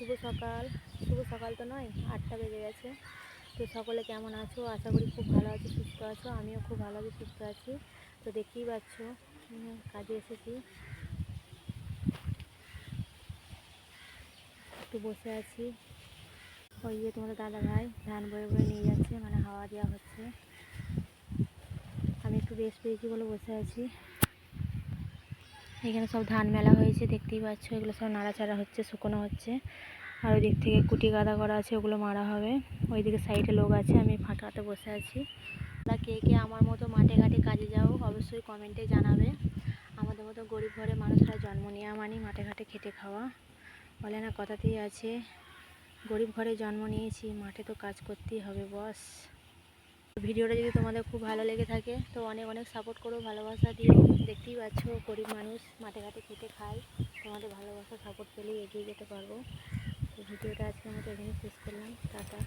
শুভ সকাল তো নয়, 8টা বেজে গেছে। তো সকলে কেমন আছো? আশা করি খুব ভালো আছো, সুস্থ আছো। আমিও খুব ভালো আছি, সুস্থ আছি। তো দেখতেই পাচ্ছ কাজে এসেছি, একটু বসে আছি। ওই যে তোমাদের দাদা ভাই ধান বয়ে বয়ে নিয়ে যাচ্ছে, মানে হাওয়া দেওয়া হচ্ছে। আমি একটু রেস্ট পেয়েছি বলে বসে আছি। এখানে সব ধান মেলা হয়েছে, দেখতেই পাচ্ছ। এগুলো সব নাড়াচাড়া হচ্ছে, শুকনো হচ্ছে। আর ওই দিক থেকে কুটি গাদা করা আছে, ওগুলো মারা হবে। ওইদিকে সাইডে লোক আছে, আমি ফাঁকাতে বসে আছি। তোমরা কে কে আমার মতো মাঠে ঘাটে কাজে যাও অবশ্যই কমেন্টে জানাবে। আমাদের মতো গরিব ঘরে মানুষরা জন্ম নেওয়া মানে মাঠে ঘাটে খেটে খাওয়া। বলে না কথাতেই আছে, গরিব ঘরে জন্ম নিয়েছি, মাঠে তো কাজ করতেই হবে বস। ভিডিওটা যদি তোমাদের খুব ভালো লেগে থাকে তো অনেক অনেক সাপোর্ট করো, ভালোবাসা দিও। দেখতেই পাচ্ছ গরিব মানুষ মাঠে ঘাটে খেটে খায়, তোমাদের ভালোবাসা সাপোর্ট পেলেই এগিয়ে যেতে পারবো। তো ভিডিওটা আজকের মতো এখানে শেষ করলাম। টাটা।